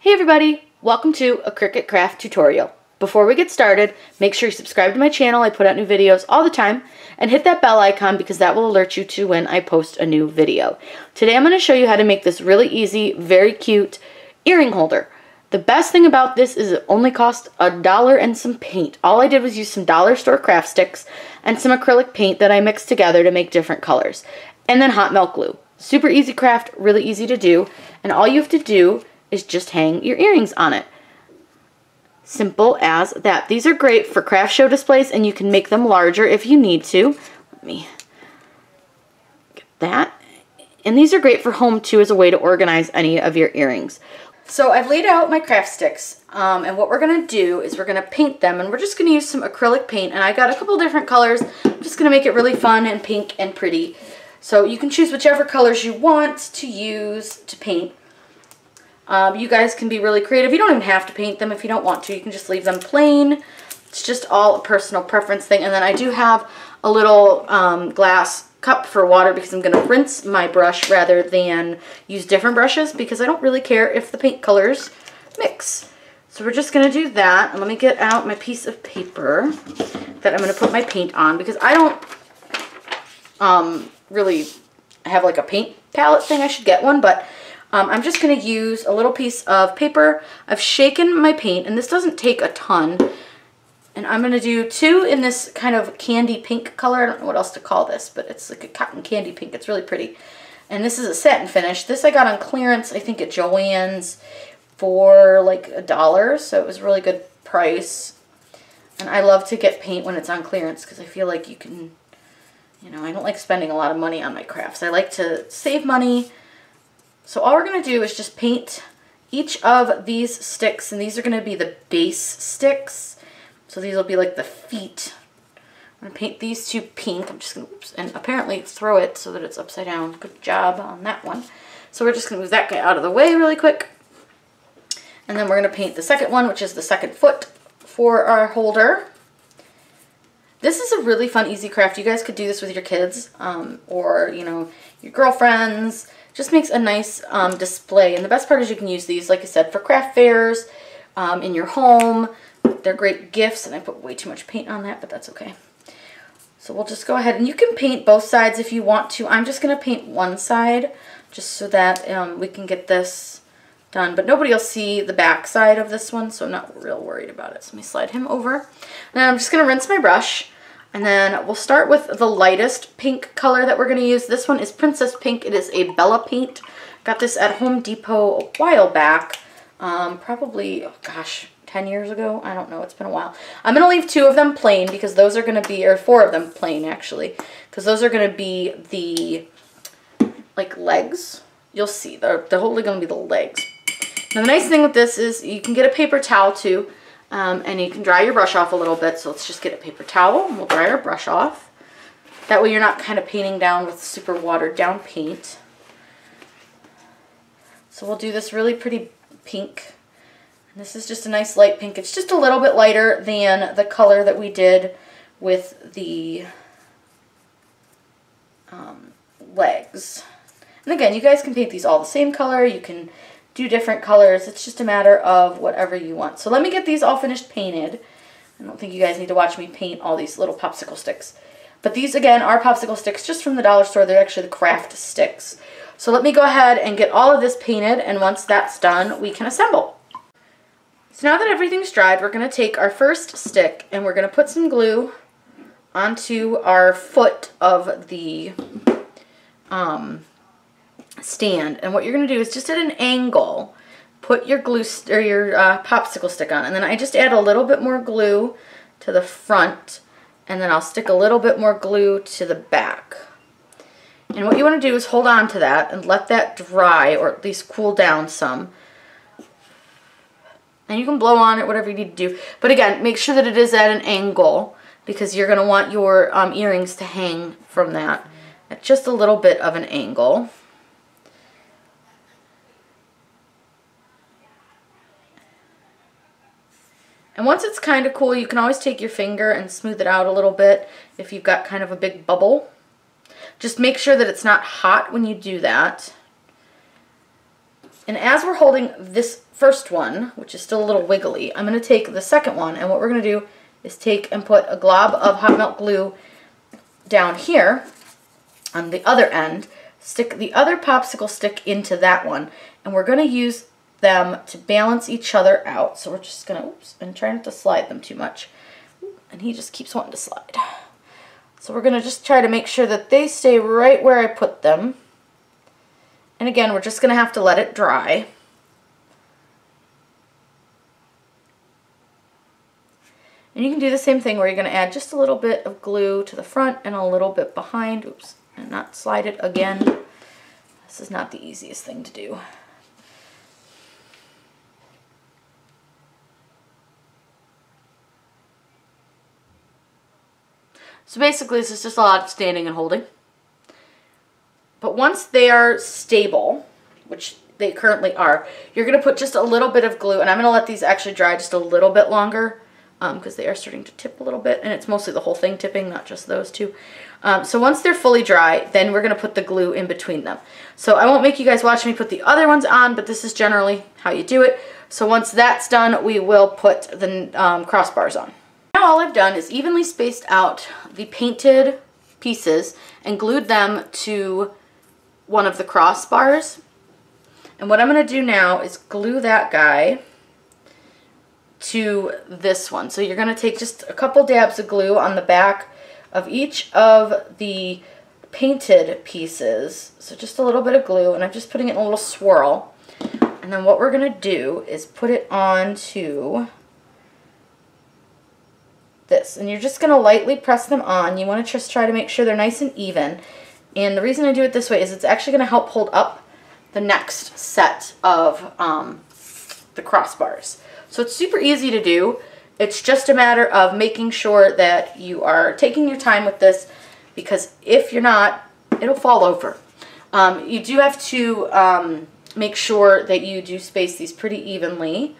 Hey everybody, welcome to a Cricut craft tutorial. Before we get started, make sure you subscribe to my channel. I put out new videos all the time, and hit that bell icon because that will alert you to when I post a new video. Today I'm going to show you how to make this really easy, very cute earring holder. The best thing about this is it only cost $1 and some paint. All I did was use some dollar store craft sticks and some acrylic paint that I mixed together to make different colors. And then hot melt glue. Super easy craft, really easy to do, and all you have to do is just hang your earrings on it. Simple as that. These are great for craft show displays, and you can make them larger if you need to. Let me get that. And these are great for home too as a way to organize any of your earrings. So I've laid out my craft sticks, and what we're going to do is we're going to paint them, and we're just going to use some acrylic paint, and I got a couple different colors. I'm just going to make it really fun and pink and pretty. So you can choose whichever colors you want to use to paint. You guys can be really creative. You don't even have to paint them if you don't want to. You can just leave them plain. It's just all a personal preference thing. And then I do have a little glass cup for water because I'm going to rinse my brush rather than use different brushes because I don't really care if the paint colors mix. So we're just going to do that. And let me get out my piece of paper that I'm going to put my paint on because I don't really have like a paint palette thing. I should get one, but I'm just going to use a little piece of paper. I've shaken my paint, and this doesn't take a ton. And I'm going to do two in this kind of candy pink color. I don't know what else to call this, but it's like a cotton candy pink. It's really pretty. And this is a satin finish. This I got on clearance, I think at Joann's for like $1, so it was a really good price. And I love to get paint when it's on clearance because I feel like you can, you know, I don't like spending a lot of money on my crafts. I like to save money. So all we're going to do is just paint each of these sticks, and these are going to be the base sticks. So these will be like the feet. I'm going to paint these two pink. I'm just going to, oops, and apparently throw it so that it's upside down. Good job on that one. So we're just going to move that guy out of the way really quick. And then we're going to paint the second one, which is the second foot for our holder. This is a really fun, easy craft. You guys could do this with your kids or, you know, your girlfriends. Just makes a nice display, and the best part is you can use these, like I said, for craft fairs, in your home. They're great gifts, and I put way too much paint on that, but that's okay. So we'll just go ahead, and you can paint both sides if you want to. I'm just going to paint one side just so that we can get this done, but nobody will see the back side of this one, so I'm not real worried about it. So let me slide him over, and then I'm just going to rinse my brush. And then we'll start with the lightest pink color that we're going to use. This one is Princess Pink. It is a Bella paint. Got this at Home Depot a while back. Probably, oh gosh, 10 years ago? I don't know. It's been a while. I'm going to leave 2 of them plain because those are going to be, or 4 of them plain actually, because those are going to be the, like, legs. You'll see. They're totally going to be the legs. Now the nice thing with this is you can get a paper towel too. And you can dry your brush off a little bit, so let's just get a paper towel and we'll dry our brush off. That way you're not kind of painting down with super watered down paint. So we'll do this really pretty pink. And this is just a nice light pink. It's just a little bit lighter than the color that we did with the legs. And again, you guys can paint these all the same color. You can do different colors. It's just a matter of whatever you want. So let me get these all finished painted. I don't think you guys need to watch me paint all these little popsicle sticks. But these, again, are popsicle sticks just from the dollar store. They're actually the craft sticks. So let me go ahead and get all of this painted, and once that's done, we can assemble. So now that everything's dried, we're going to take our first stick, and we're going to put some glue onto our foot of the stand, and what you're going to do is just at an angle put your glue or your popsicle stick on, and then I just add a little bit more glue to the front, and then I'll stick a little bit more glue to the back. And what you want to do is hold on to that and let that dry, or at least cool down some. And you can blow on it, whatever you need to do, but again, make sure that it is at an angle because you're going to want your earrings to hang from that at just a little bit of an angle. And once it's kind of cool, you can always take your finger and smooth it out a little bit if you've got kind of a big bubble. Just make sure that it's not hot when you do that. And as we're holding this first one, which is still a little wiggly, I'm going to take the second one, and what we're going to do is take and put a glob of hot melt glue down here on the other end, stick the other popsicle stick into that one, and we're going to use them to balance each other out. So we're just going to, oops, and try not to slide them too much. And he just keeps wanting to slide. So we're going to just try to make sure that they stay right where I put them. And again, we're just going to have to let it dry. And you can do the same thing where you're going to add just a little bit of glue to the front and a little bit behind. Oops, and not slide it again. This is not the easiest thing to do. So basically this is just a lot of standing and holding. But once they are stable, which they currently are, you're going to put just a little bit of glue, and I'm going to let these actually dry just a little bit longer because they are starting to tip a little bit, and it's mostly the whole thing tipping, not just those two. So once they're fully dry, then we're going to put the glue in between them. So I won't make you guys watch me put the other ones on, but this is generally how you do it. So once that's done, we will put the crossbars on. Now all I've done is evenly spaced out the painted pieces and glued them to one of the crossbars. And what I'm going to do now is glue that guy to this one. So you're going to take just a couple dabs of glue on the back of each of the painted pieces. So just a little bit of glue, and I'm just putting it in a little swirl. And then what we're going to do is put it onto this. And you're just going to lightly press them on. You want to just try to make sure they're nice and even. And the reason I do it this way is it's actually going to help hold up the next set of the crossbars. So it's super easy to do. It's just a matter of making sure that you are taking your time with this, because if you're not, it'll fall over. You do have to make sure that you do space these pretty evenly.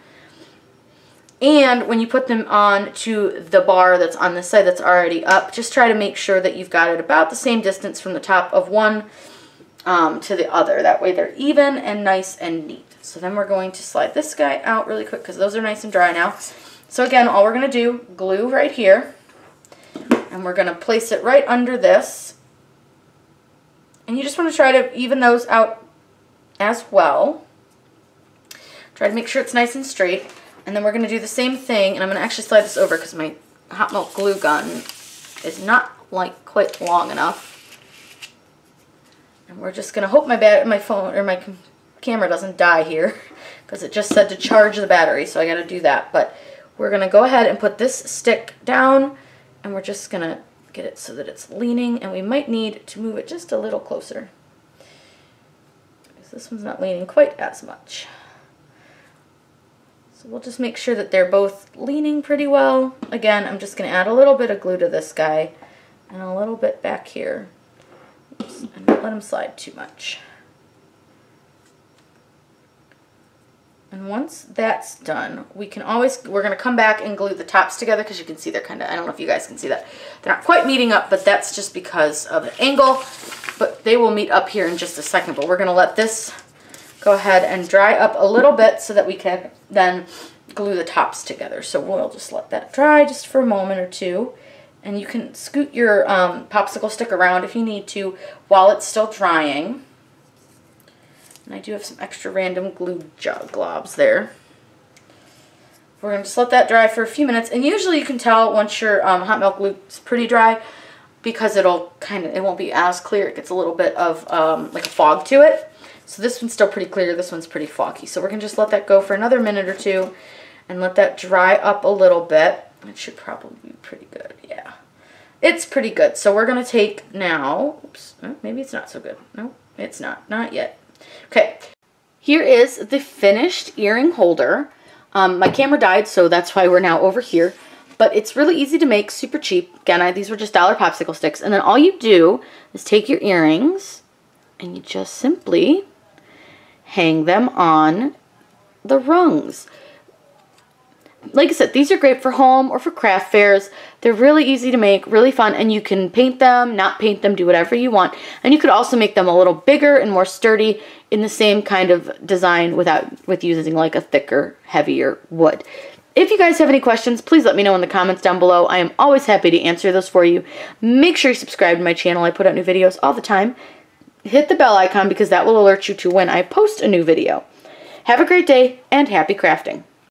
And when you put them on to the bar that's on this side that's already up, just try to make sure that you've got it about the same distance from the top of one to the other. That way they're even and nice and neat. So then we're going to slide this guy out really quick because those are nice and dry now. So again, all we're going to do, glue right here, and we're going to place it right under this. And you just want to try to even those out as well. Try to make sure it's nice and straight. And then we're going to do the same thing, and I'm going to actually slide this over because my hot melt glue gun is not like quite long enough. And we're just going to hope my phone or my camera doesn't die here because it just said to charge the battery, so I got to do that. But we're going to go ahead and put this stick down, and we're just going to get it so that it's leaning, and we might need to move it just a little closer because this one's not leaning quite as much. So we'll just make sure that they're both leaning pretty well. Again, I'm just going to add a little bit of glue to this guy and a little bit back here. Oops, and not let them slide too much. And once that's done, we're going to come back and glue the tops together because you can see they're kind of, I don't know if you guys can see that. They're not quite meeting up, but that's just because of the angle. But they will meet up here in just a second. But we're going to let this go ahead and dry up a little bit so that we can then glue the tops together. So we'll just let that dry just for a moment or two. And you can scoot your popsicle stick around if you need to while it's still drying. And I do have some extra random glue globs there. We're going to just let that dry for a few minutes. And usually you can tell once your hot melt glue is pretty dry because it won't be as clear. It gets a little bit of like a fog to it. So this one's still pretty clear, this one's pretty foggy. So we're going to just let that go for another minute or two and let that dry up a little bit. It should probably be pretty good, yeah. It's pretty good. So we're going to take now, oops, maybe it's not so good. No, it's not yet. Okay, here is the finished earring holder. My camera died, so that's why we're now over here. But it's really easy to make, super cheap. Again, these were just $1 popsicle sticks. And then all you do is take your earrings and you just simply hang them on the rungs. like I said, these are great for home or for craft fairs. They're really easy to make, really fun, and you can paint them, not paint them, do whatever you want. And you could also make them a little bigger and more sturdy in the same kind of design with using like a thicker, heavier wood. If you guys have any questions, please let me know in the comments down below. I am always happy to answer those for you. Make sure you subscribe to my channel. I put out new videos all the time. Hit the bell icon because that will alert you to when I post a new video. Have a great day and happy crafting.